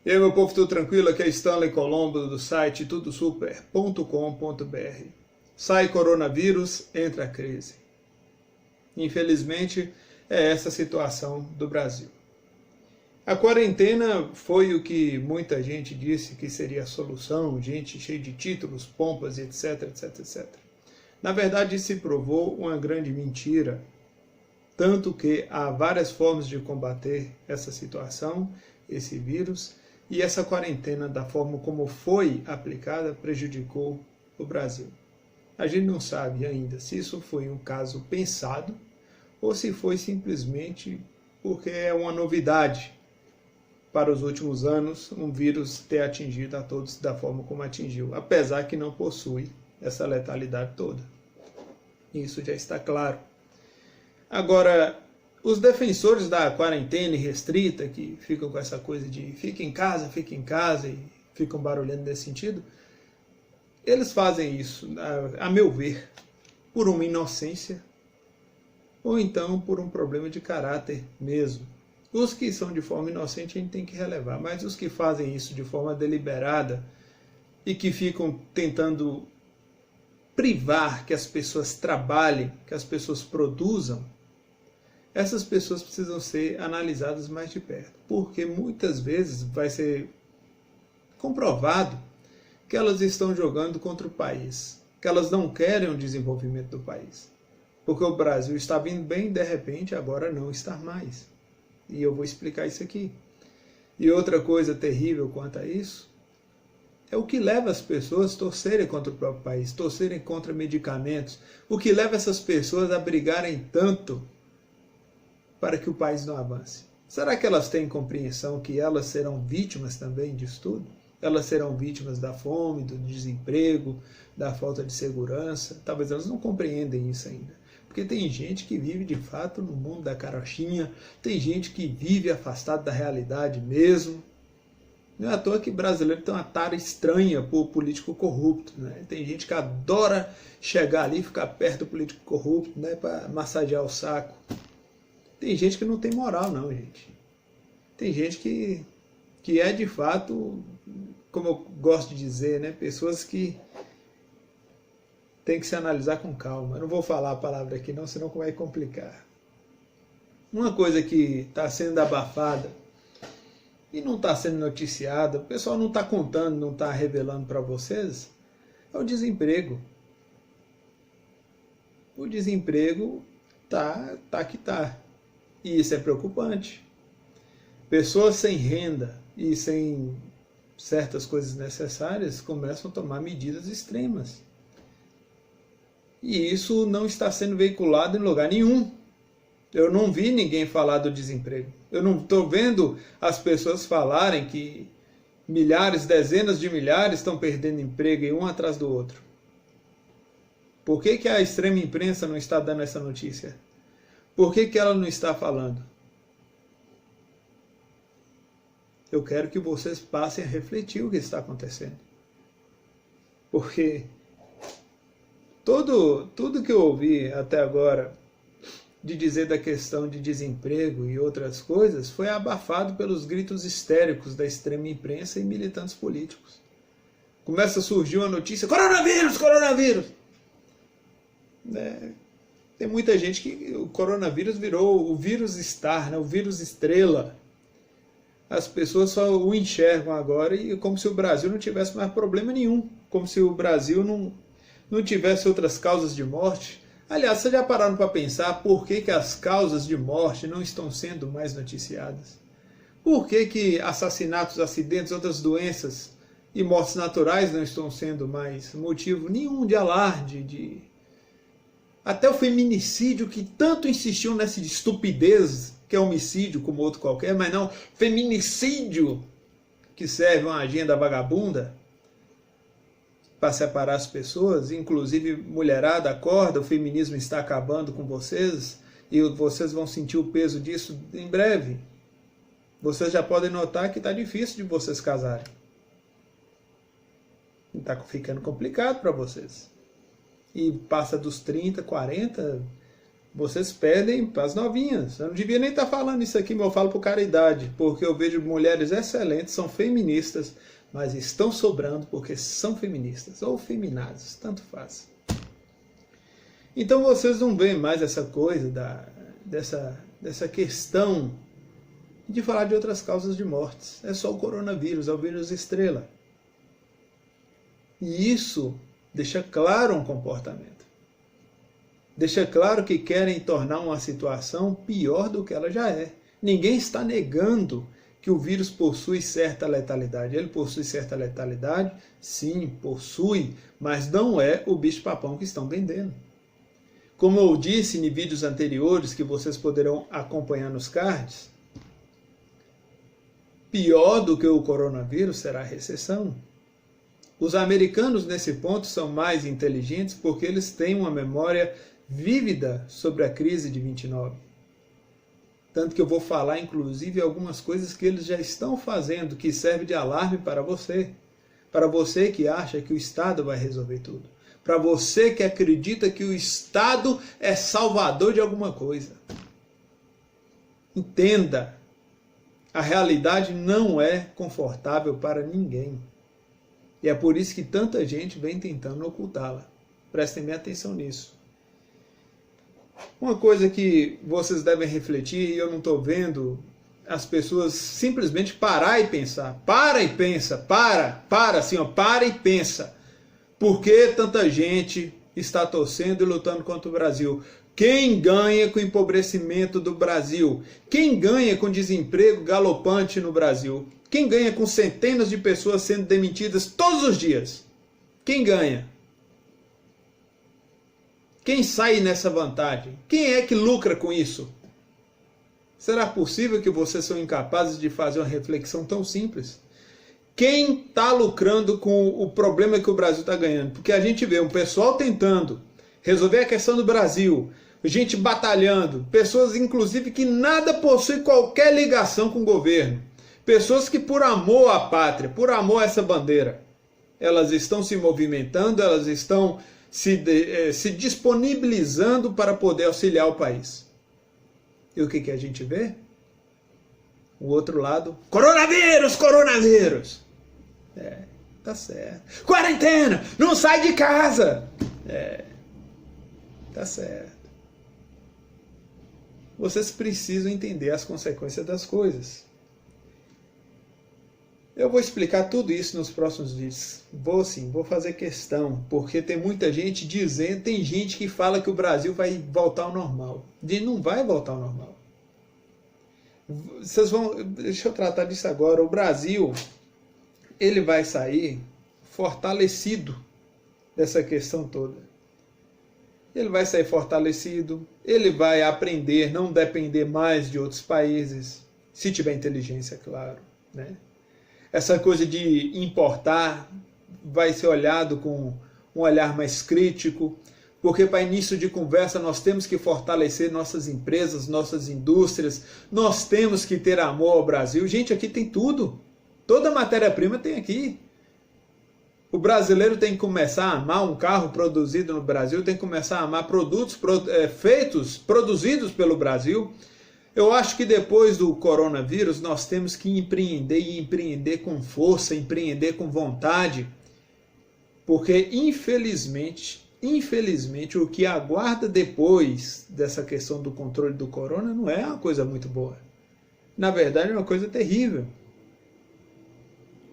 E aí, meu povo, tudo tranquilo? Aqui é Stanley Colombo do site tudosuper.com.br. Sai coronavírus, entra a crise. Infelizmente, é essa a situação do Brasil. A quarentena foi o que muita gente disse que seria a solução, gente cheia de títulos, pompas, etc, etc, etc. Na verdade, se provou uma grande mentira, tanto que há várias formas de combater essa situação, esse vírus, e essa quarentena, da forma como foi aplicada, prejudicou o Brasil. A gente não sabe ainda se isso foi um caso pensado ou se foi simplesmente porque é uma novidade para os últimos anos um vírus ter atingido a todos da forma como atingiu, apesar que não possui essa letalidade toda. Isso já está claro. Agora, os defensores da quarentena restrita, que ficam com essa coisa de fica em casa e ficam barulhando nesse sentido, eles fazem isso, a meu ver, por uma inocência ou então por um problema de caráter mesmo. Os que são de forma inocente a gente tem que relevar, mas os que fazem isso de forma deliberada e que ficam tentando privar que as pessoas trabalhem, que as pessoas produzam, essas pessoas precisam ser analisadas mais de perto, porque muitas vezes vai ser comprovado que elas estão jogando contra o país, que elas não querem o desenvolvimento do país, porque o Brasil está vindo bem, de repente agora não está mais. E eu vou explicar isso aqui. E outra coisa terrível quanto a isso é o que leva as pessoas a torcerem contra o próprio país, torcerem contra medicamentos, o que leva essas pessoas a brigarem tanto para que o país não avance. Será que elas têm compreensão que elas serão vítimas também disso tudo? Elas serão vítimas da fome, do desemprego, da falta de segurança? Talvez elas não compreendem isso ainda. Porque tem gente que vive de fato no mundo da carochinha, tem gente que vive afastado da realidade mesmo. Não é à toa que brasileiro tem uma tara estranha por político corrupto, né? Tem gente que adora chegar ali e ficar perto do político corrupto, né, para massagear o saco. Tem gente que não tem moral, não, gente. Tem gente que é, de fato, como eu gosto de dizer, né, pessoas que tem que se analisar com calma. Eu não vou falar a palavra aqui, não, senão vai complicar. Uma coisa que está sendo abafada e não está sendo noticiada, o pessoal não está contando, não está revelando para vocês, é o desemprego. O desemprego tá que tá. E isso é preocupante. Pessoas sem renda e sem certas coisas necessárias começam a tomar medidas extremas. E isso não está sendo veiculado em lugar nenhum. Eu não vi ninguém falar do desemprego. Eu não estou vendo as pessoas falarem que milhares, dezenas de milhares estão perdendo emprego e um atrás do outro. Por que a extrema imprensa não está dando essa notícia? Por que ela não está falando? Eu quero que vocês passem a refletir o que está acontecendo. Porque tudo que eu ouvi até agora de dizer da questão de desemprego e outras coisas foi abafado pelos gritos histéricos da extrema imprensa e militantes políticos. Começa a surgir uma notícia: coronavírus, coronavírus! Tem muita gente que o coronavírus virou o vírus star, né? O vírus estrela. As pessoas só o enxergam agora e como se o Brasil não tivesse mais problema nenhum. Como se o Brasil não tivesse outras causas de morte. Aliás, vocês já pararam para pensar por que as causas de morte não estão sendo mais noticiadas? Por que assassinatos, acidentes, outras doenças e mortes naturais não estão sendo mais motivo nenhum de alarde, até o feminicídio, que tanto insistiu nessa estupidez, que é homicídio como outro qualquer, mas não, feminicídio, que serve uma agenda vagabunda para separar as pessoas, inclusive mulherada, acorda, o feminismo está acabando com vocês, e vocês vão sentir o peso disso em breve. Vocês já podem notar que está difícil de vocês casarem. Está ficando complicado para vocês. E passa dos 30, 40, Vocês pedem para as novinhas. Eu não devia nem estar falando isso aqui, mas eu falo por caridade, porque eu vejo mulheres excelentes, são feministas, mas estão sobrando porque são feministas, ou feminadas, tanto faz. Então vocês não veem mais essa coisa dessa questão de falar de outras causas de mortes. É só o coronavírus, é o vírus estrela. E isso deixa claro um comportamento. Deixa claro que querem tornar uma situação pior do que ela já é. Ninguém está negando que o vírus possui certa letalidade. Ele possui certa letalidade? Sim, possui, mas não é o bicho-papão que estão vendendo. Como eu disse em vídeos anteriores, que vocês poderão acompanhar nos cards, pior do que o coronavírus será a recessão. Os americanos, nesse ponto, são mais inteligentes porque eles têm uma memória vívida sobre a crise de 29. Tanto que eu vou falar, inclusive, algumas coisas que eles já estão fazendo, que serve de alarme para você. Para você que acha que o Estado vai resolver tudo. Para você que acredita que o Estado é salvador de alguma coisa. Entenda, a realidade não é confortável para ninguém. E é por isso que tanta gente vem tentando ocultá-la. Prestem bem atenção nisso. Uma coisa que vocês devem refletir, e eu não estou vendo as pessoas simplesmente parar e pensar. Para e pensa, para assim, ó, para e pensa. Por que tanta gente está torcendo e lutando contra o Brasil? Quem ganha com o empobrecimento do Brasil? Quem ganha com desemprego galopante no Brasil? Quem ganha com centenas de pessoas sendo demitidas todos os dias? Quem ganha? Quem sai nessa vantagem? Quem é que lucra com isso? Será possível que vocês são incapazes de fazer uma reflexão tão simples? Quem está lucrando com o problema que o Brasil está ganhando? Porque a gente vê um pessoal tentando resolver a questão do Brasil, gente batalhando, pessoas inclusive que nada possuem qualquer ligação com o governo, pessoas que por amor à pátria, por amor a essa bandeira, elas estão se movimentando, elas estão se disponibilizando para poder auxiliar o país. E o que a gente vê? O outro lado, coronavírus, coronavírus. Tá certo. Quarentena, não sai de casa. Tá certo. Vocês precisam entender as consequências das coisas. Eu vou explicar tudo isso nos próximos vídeos. Vou fazer questão, porque tem muita gente dizendo, tem gente que fala que o Brasil vai voltar ao normal. Não vai voltar ao normal. Deixa eu tratar disso agora. O Brasil, ele vai sair fortalecido dessa questão toda. Ele vai sair fortalecido, ele vai aprender, não depender mais de outros países, se tiver inteligência, claro, né? Essa coisa de importar vai ser olhado com um olhar mais crítico, porque para início de conversa nós temos que fortalecer nossas empresas, nossas indústrias, nós temos que ter amor ao Brasil. Gente, aqui tem tudo, toda matéria-prima tem aqui. O brasileiro tem que começar a amar um carro produzido no Brasil, tem que começar a amar produtos produzidos pelo Brasil. Eu acho que depois do coronavírus nós temos que empreender e empreender com força, empreender com vontade, porque infelizmente o que aguarda depois dessa questão do controle do corona não é uma coisa muito boa. Na verdade é uma coisa terrível.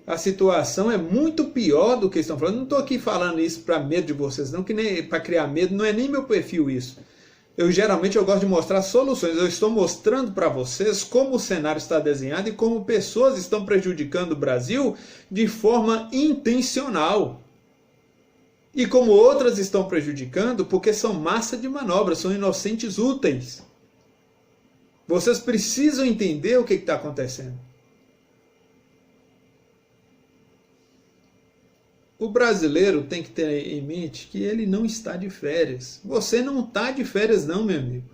A situação é muito pior do que estão falando. Não estou aqui falando isso para medo de vocês, não, que nem para criar medo, não é nem meu perfil isso. Geralmente eu gosto de mostrar soluções. Eu estou mostrando para vocês como o cenário está desenhado e como pessoas estão prejudicando o Brasil de forma intencional. E como outras estão prejudicando porque são massa de manobra, são inocentes úteis. Vocês precisam entender o que está acontecendo. O brasileiro tem que ter em mente que ele não está de férias. Você não está de férias não, meu amigo.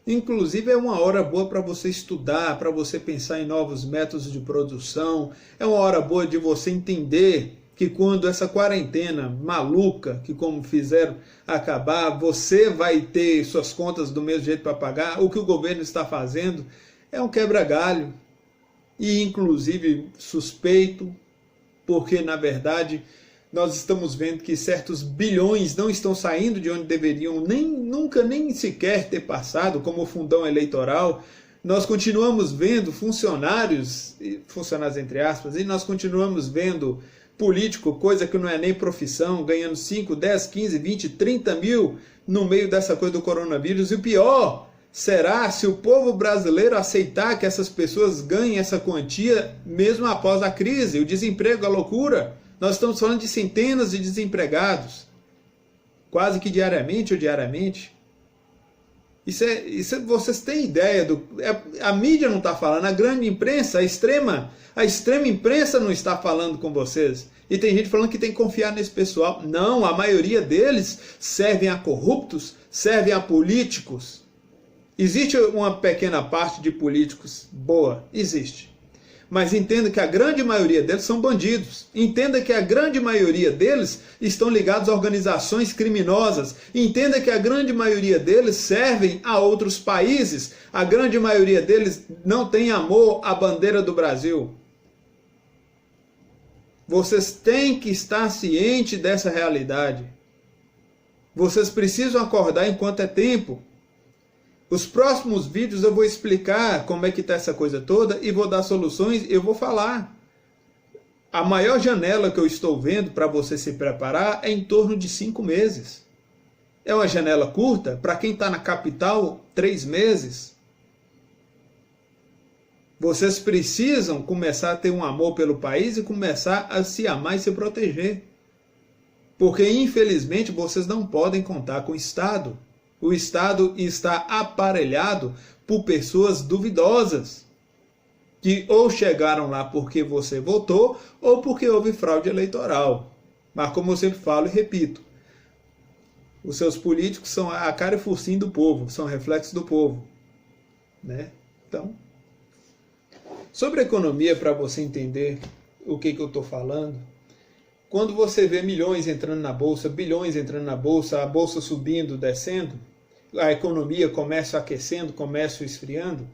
Inclusive é uma hora boa para você estudar, para você pensar em novos métodos de produção. É uma hora boa de você entender que quando essa quarentena maluca, que como fizeram acabar, você vai ter suas contas do mesmo jeito para pagar, o que o governo está fazendo é um quebra-galho. E inclusive suspeito, porque na verdade nós estamos vendo que certos bilhões não estão saindo de onde deveriam nunca nem sequer ter passado, como o fundão eleitoral. Nós continuamos vendo funcionários entre aspas, e nós continuamos vendo político, coisa que não é nem profissão, ganhando 5, 10, 15, 20, 30 mil no meio dessa coisa do coronavírus. E o pior será se o povo brasileiro aceitar que essas pessoas ganhem essa quantia mesmo após a crise, o desemprego, a loucura. Nós estamos falando de centenas de desempregados, quase que diariamente ou diariamente. Vocês têm ideia a mídia não está falando, a grande imprensa, a extrema imprensa não está falando com vocês. E tem gente falando que tem que confiar nesse pessoal. Não, a maioria deles servem a corruptos, servem a políticos. Existe uma pequena parte de políticos boa, existe. Mas entenda que a grande maioria deles são bandidos. Entenda que a grande maioria deles estão ligados a organizações criminosas. Entenda que a grande maioria deles servem a outros países. A grande maioria deles não tem amor à bandeira do Brasil. Vocês têm que estar cientes dessa realidade. Vocês precisam acordar enquanto é tempo. Os próximos vídeos eu vou explicar como é que está essa coisa toda e vou dar soluções, eu vou falar. A maior janela que eu estou vendo para você se preparar é em torno de 5 meses. É uma janela curta? Para quem está na capital, 3 meses. Vocês precisam começar a ter um amor pelo país e começar a se amar e se proteger. Porque, infelizmente, vocês não podem contar com o Estado. O Estado está aparelhado por pessoas duvidosas, que ou chegaram lá porque você votou, ou porque houve fraude eleitoral. Mas como eu sempre falo e repito, os seus políticos são a cara e focinho do povo, são reflexos do povo. Né? Então, sobre a economia, para você entender o que eu estou falando, quando você vê milhões entrando na bolsa, bilhões entrando na bolsa, a bolsa subindo, descendo, a economia, comércio aquecendo, comércio esfriando,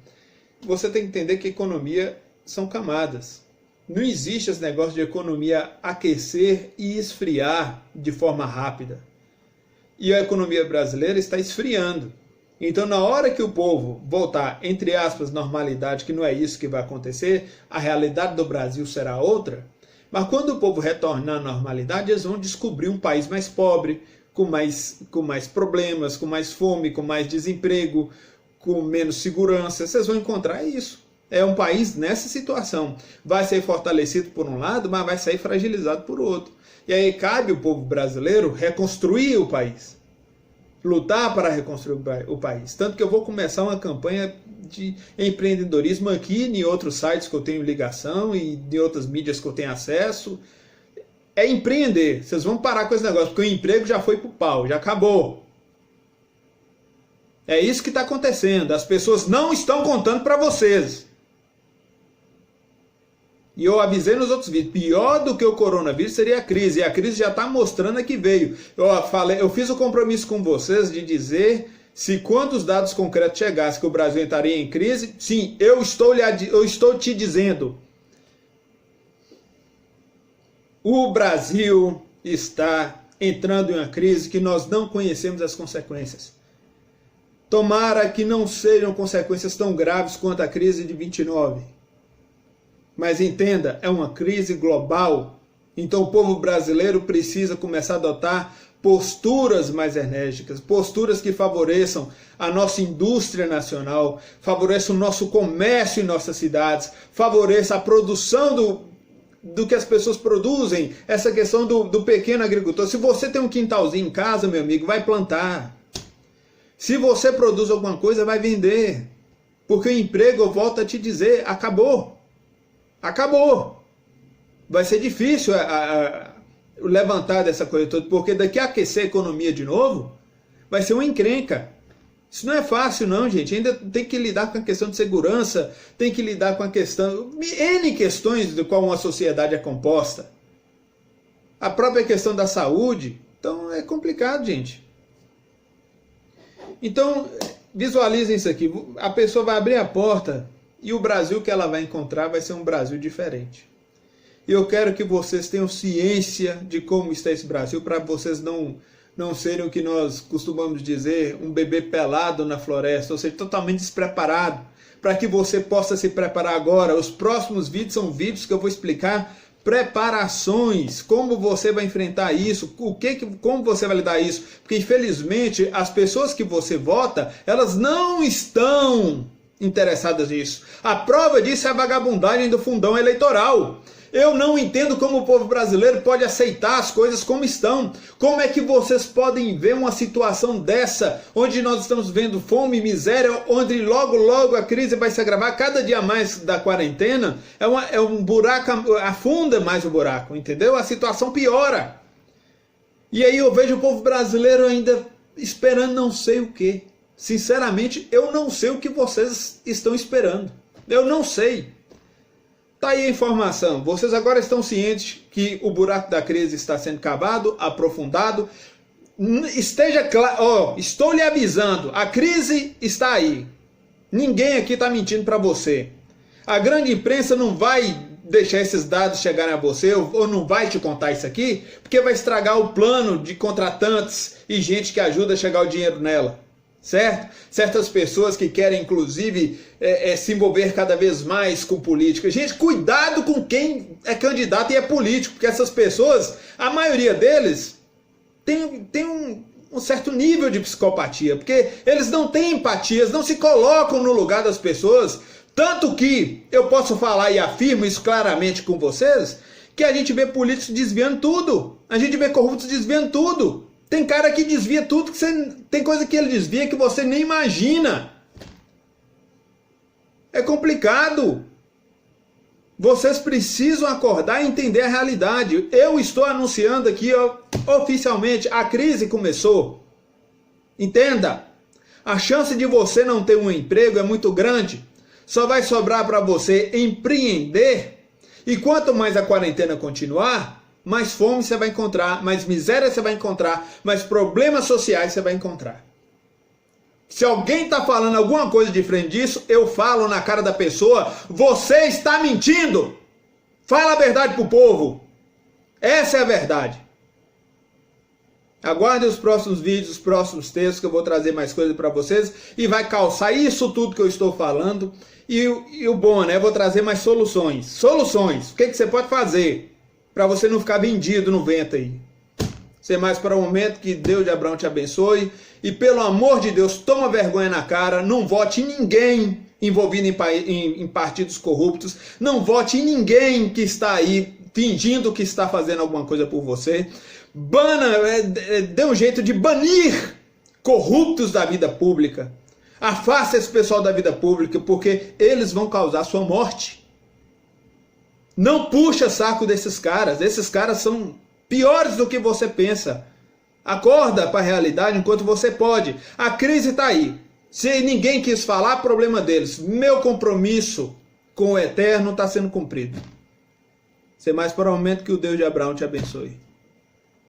você tem que entender que economia são camadas. Não existe esse negócio de economia aquecer e esfriar de forma rápida. E a economia brasileira está esfriando. Então, na hora que o povo voltar, entre aspas, normalidade, que não é isso que vai acontecer, a realidade do Brasil será outra, mas quando o povo retornar à normalidade, eles vão descobrir um país mais pobre, com mais problemas, com mais fome, com mais desemprego, com menos segurança. Vocês vão encontrar isso. É um país nessa situação. Vai ser fortalecido por um lado, mas vai sair fragilizado por outro. E aí cabe ao povo brasileiro reconstruir o país. Lutar para reconstruir o país. Tanto que eu vou começar uma campanha de empreendedorismo aqui, em outros sites que eu tenho ligação e de outras mídias que eu tenho acesso. É empreender. Vocês vão parar com esse negócio, porque o emprego já foi pro pau, já acabou. É isso que está acontecendo. As pessoas não estão contando para vocês. E eu avisei nos outros vídeos, pior do que o coronavírus seria a crise. E a crise já está mostrando que veio. Eu fiz o compromisso com vocês de dizer, se quando os dados concretos chegassem que o Brasil entraria em crise, sim, eu estou te dizendo. O Brasil está entrando em uma crise que nós não conhecemos as consequências. Tomara que não sejam consequências tão graves quanto a crise de 29. Mas entenda, é uma crise global. Então o povo brasileiro precisa começar a adotar posturas mais enérgicas, posturas que favoreçam a nossa indústria nacional, favoreçam o nosso comércio em nossas cidades, favoreçam a produção do que as pessoas produzem, essa questão do pequeno agricultor. Se você tem um quintalzinho em casa, meu amigo, vai plantar. Se você produz alguma coisa, vai vender. Porque o emprego, eu volto a te dizer, acabou. Acabou. Vai ser difícil levantar dessa coisa toda, porque daqui a aquecer a economia de novo, vai ser uma encrenca. Isso não é fácil não, gente. Ainda tem que lidar com a questão de segurança, tem que lidar com a questão... N questões do qual uma sociedade é composta. a própria questão da saúde. Então é complicado, gente. Então visualizem isso aqui, a pessoa vai abrir a porta e o Brasil que ela vai encontrar vai ser um Brasil diferente. E eu quero que vocês tenham ciência de como está esse Brasil, para vocês não serem o que nós costumamos dizer, um bebê pelado na floresta, ou seja, totalmente despreparado, para que você possa se preparar agora. Os próximos vídeos são vídeos que eu vou explicar preparações, como você vai enfrentar isso, como você vai lidar isso, porque infelizmente as pessoas que você vota, elas não estão interessadas nisso. A prova disso é a vagabundagem do fundão eleitoral. Eu não entendo como o povo brasileiro pode aceitar as coisas como estão. Como é que vocês podem ver uma situação dessa, onde nós estamos vendo fome e miséria, onde logo a crise vai se agravar, cada dia mais da quarentena, é um buraco, afunda mais o buraco, entendeu? A situação piora. E aí eu vejo o povo brasileiro ainda esperando não sei o quê. Sinceramente, eu não sei o que vocês estão esperando. Eu não sei. Tá aí a informação. Vocês agora estão cientes que o buraco da crise está sendo cavado, aprofundado. Esteja claro, estou lhe avisando, a crise está aí. Ninguém aqui está mentindo para você. A grande imprensa não vai deixar esses dados chegarem a você, ou não vai te contar isso aqui, porque vai estragar o plano de contratantes e gente que ajuda a chegar o dinheiro nela. Certo? Certas pessoas que querem, inclusive, se envolver cada vez mais com política. Gente, cuidado com quem é candidato e é político, porque essas pessoas, a maioria deles, tem um certo nível de psicopatia, porque eles não têm empatia, eles não se colocam no lugar das pessoas, tanto que eu posso falar e afirmo isso claramente com vocês, que a gente vê políticos desviando tudo, a gente vê corruptos desviando tudo. Tem cara que desvia tudo, tem coisa que ele desvia que você nem imagina. É complicado. Vocês precisam acordar e entender a realidade. Eu estou anunciando aqui oficialmente, a crise começou. Entenda, a chance de você não ter um emprego é muito grande. Só vai sobrar para você empreender. E quanto mais a quarentena continuar, mais fome você vai encontrar, mais miséria você vai encontrar, mais problemas sociais você vai encontrar. Se alguém está falando alguma coisa diferente disso, eu falo na cara da pessoa, você está mentindo. Fala a verdade para o povo. Essa é a verdade. Aguardem os próximos vídeos, os próximos textos, que eu vou trazer mais coisas para vocês e vai calçar isso tudo que eu estou falando. E o bom, né? Eu vou trazer mais soluções. Soluções. O que você pode fazer para você não ficar vendido no vento aí? Sem mais para o momento, que Deus de Abraão te abençoe. E pelo amor de Deus, toma vergonha na cara. Não vote em ninguém envolvido em partidos corruptos. Não vote em ninguém que está aí fingindo que está fazendo alguma coisa por você. Dê um jeito de banir corruptos da vida pública. Afasta esse pessoal da vida pública, porque eles vão causar sua morte. Não puxa saco desses caras. Esses caras são piores do que você pensa. Acorda para a realidade enquanto você pode. A crise está aí. Se ninguém quis falar, problema deles. Meu compromisso com o Eterno está sendo cumprido. Sem mais por um momento, que o Deus de Abraão te abençoe.